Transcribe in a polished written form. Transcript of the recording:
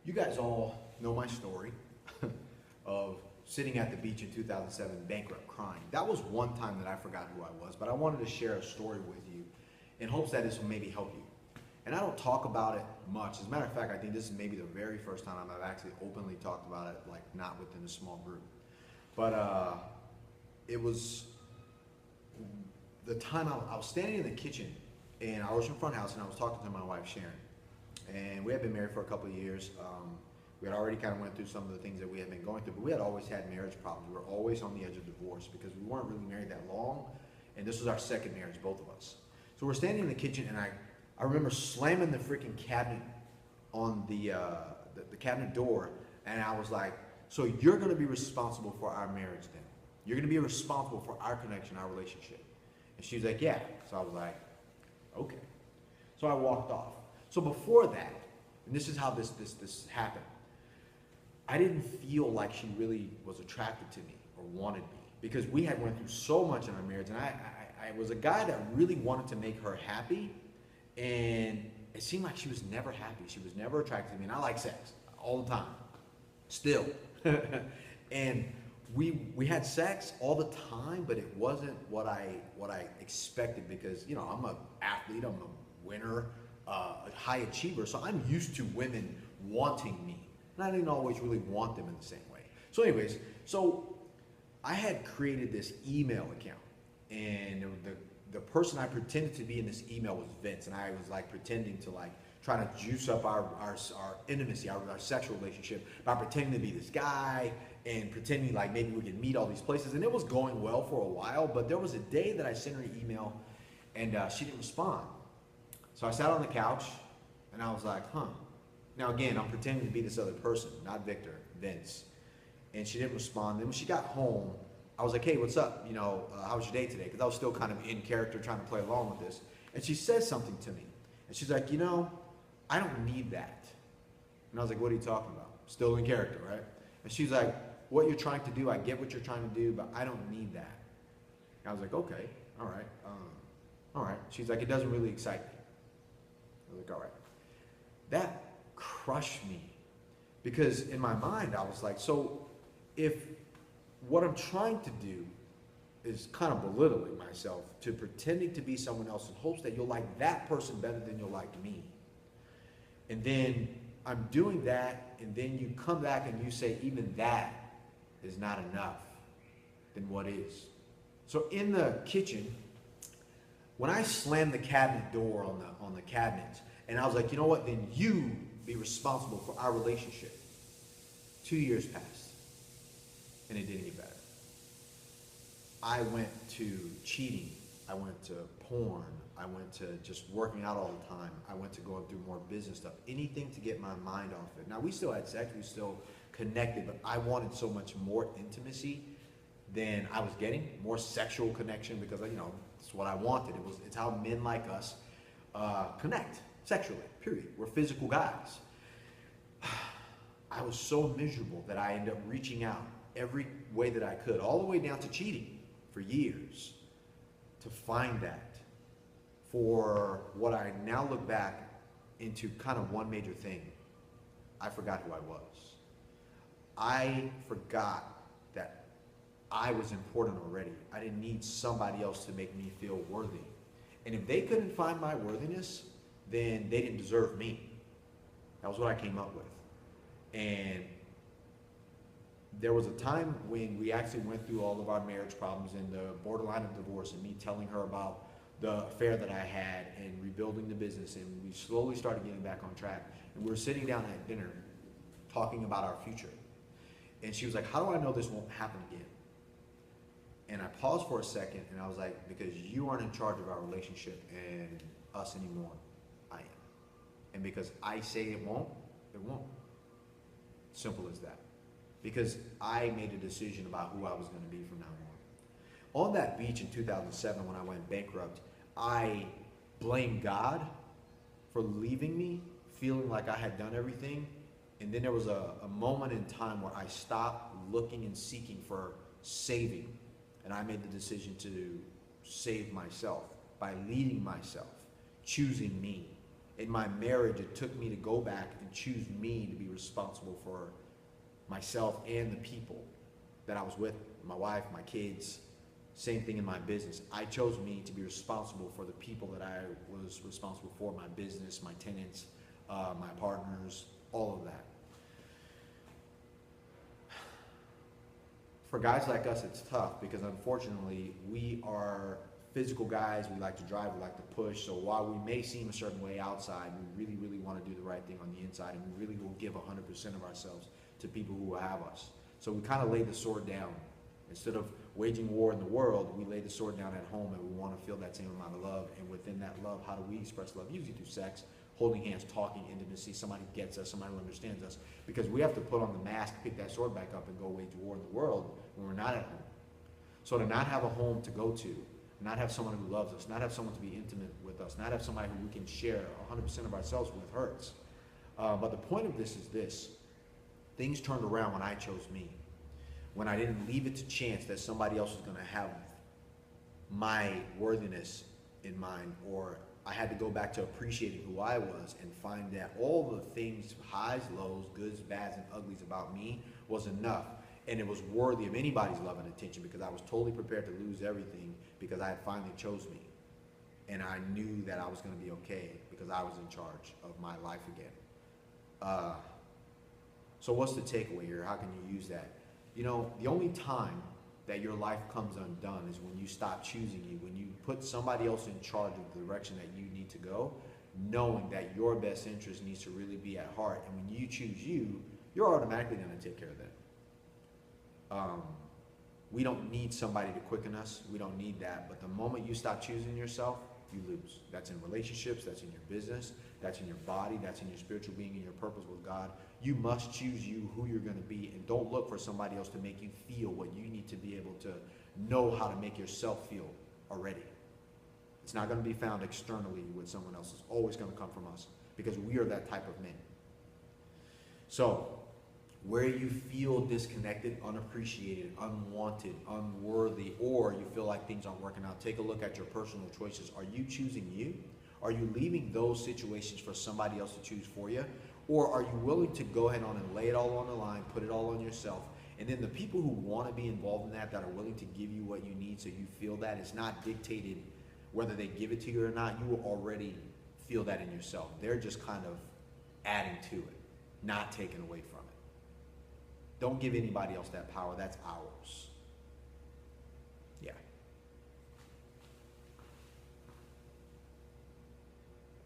You guys all know my story of sitting at the beach in 2007, bankrupt, crying. That was one time that I forgot who I was, but I wanted to share a story with you in hopes that this will maybe help you. And I don't talk about it much. As a matter of fact, I think this is maybe the very first time I've actually openly talked about it, like not within a small group. But it was the time I was standing in the kitchen in our ocean front house, and I was talking to my wife, Sharon. And we had been married for a couple of years. We had already kind of went through some of the things that we had been going through, but we had always had marriage problems. We were always on the edge of divorce because we weren't really married that long, and this was our second marriage, both of us. So we're standing in the kitchen, and I remember slamming the freaking cabinet on the cabinet door, and I was like, so you're going to be responsible for our marriage then. You're going to be responsible for our connection, our relationship. And she was like, yeah. So I was like, okay. So I walked off. So before that, and this is how this happened, I didn't feel like she really was attracted to me or wanted me because we had went through so much in our marriage, and I was a guy that really wanted to make her happy, and it seemed like she was never happy. She was never attracted to me, and I like sex all the time, still. And we had sex all the time, but it wasn't what I expected because, you know, I'm an athlete, I'm a winner, a high achiever, so I'm used to women wanting me. And I didn't always really want them in the same way. So anyways, so I had created this email account, and the person I pretended to be in this email was Vince, and I was like pretending to like try to juice up our intimacy, our sexual relationship by pretending to be this guy and pretending like maybe we could meet all these places. And it was going well for a while, but there was a day that I sent her an email and she didn't respond. So I sat on the couch and I was like, huh. Now again, I'm pretending to be this other person, not Victor, Vince. And she didn't respond. Then when she got home, I was like, hey, what's up? You know, how was your day today? Because I was still kind of in character trying to play along with this. And she says something to me. And she's like, you know, I don't need that. And I was like, what are you talking about? Still in character, right? And she's like, what you're trying to do, I get what you're trying to do, but I don't need that. And I was like, okay, all right. All right. She's like, it doesn't really excite me. I was like, all right. That crushed me because in my mind, I was like, so if what I'm trying to do is kind of belittling myself to pretending to be someone else in hopes that you'll like that person better than you'll like me. And then I'm doing that, and then you come back and you say even that is not enough, then what is? So in the kitchen, when I slammed the cabinet door on the cabinet, and I was like, you know what, then you be responsible for our relationship. 2 years passed, and it didn't get better. I went to cheating. I went to porn. I went to just working out all the time. I went to going through more business stuff. Anything to get my mind off it. Now, we still had sex. We still connected, but I wanted so much more intimacy than I was getting. More sexual connection because, you know, it's what I wanted. It's how men like us connect sexually, period. We're physical guys. I was so miserable that I ended up reaching out every way that I could, all the way down to cheating for years, to find that. For what I now look back into kind of one major thing, I forgot who I was. I forgot that I was important already. I didn't need somebody else to make me feel worthy. And if they couldn't find my worthiness, then they didn't deserve me. That was what I came up with. And there was a time when we actually went through all of our marriage problems and the borderline of divorce, and me telling her about the affair that I had and rebuilding the business, and we slowly started getting back on track. And we were sitting down at dinner talking about our future. And she was like, how do I know this won't happen again? And I paused for a second and I was like, because you aren't in charge of our relationship and us anymore. I am. And because I say it won't, it won't. Simple as that. Because I made a decision about who I was going to be from now on. On that beach in 2007 when I went bankrupt, I blamed God for leaving me, feeling like I had done everything. And then there was a moment in time where I stopped looking and seeking for saving. And I made the decision to save myself by leading myself, choosing me. In my marriage, it took me to go back and choose me to be responsible for myself and the people that I was with, my wife, my kids. Same thing in my business. I chose me to be responsible for the people that I was responsible for, my business, my tenants, my partners, all of that. For guys like us, it's tough because unfortunately we are physical guys. We like to drive, we like to push. So while we may seem a certain way outside, we really, really want to do the right thing on the inside, and we really will give 100% of ourselves to people who have us. So we kind of lay the sword down. Instead of waging war in the world, we lay the sword down at home, and we want to feel that same amount of love. And within that love, how do we express love? Usually through sex, holding hands, talking, intimacy, somebody gets us, somebody who understands us. Because we have to put on the mask, pick that sword back up, and go wage war in the world when we're not at home. So to not have a home to go to, not have someone who loves us, not have someone to be intimate with us, not have somebody who we can share 100% of ourselves with hurts. But the point of this is this. Things turned around when I chose me. When I didn't leave it to chance that somebody else was going to have my worthiness in mind, or I had to go back to appreciating who I was and find that all the things, highs, lows, goods, bads, and uglies about me was enough. And it was worthy of anybody's love and attention because I was totally prepared to lose everything because I had finally chose me. And I knew that I was going to be okay because I was in charge of my life again. So what's the takeaway here? How can you use that? You know, the only time that your life comes undone is when you stop choosing you, when you put somebody else in charge of the direction that you need to go, knowing that your best interest needs to really be at heart. And when you choose you, you're automatically going to take care of that. We don't need somebody to quicken us. We don't need that. But the moment you stop choosing yourself, you lose. That's in relationships, that's in your business, that's in your body, that's in your spiritual being and your purpose with God. You must choose you, who you're going to be, and don't look for somebody else to make you feel what you need to be able to know how to make yourself feel already. It's not going to be found externally with someone else. It's always going to come from us because we are that type of men. So, where you feel disconnected, unappreciated, unwanted, unworthy, or you feel like things aren't working out, take a look at your personal choices. Are you choosing you? Are you leaving those situations for somebody else to choose for you? Or are you willing to go ahead on and lay it all on the line, put it all on yourself? And then the people who want to be involved in that are willing to give you what you need so you feel that, it's not dictated whether they give it to you or not. You will already feel that in yourself. They're just kind of adding to it, not taking away from it. Don't give anybody else that power. That's ours.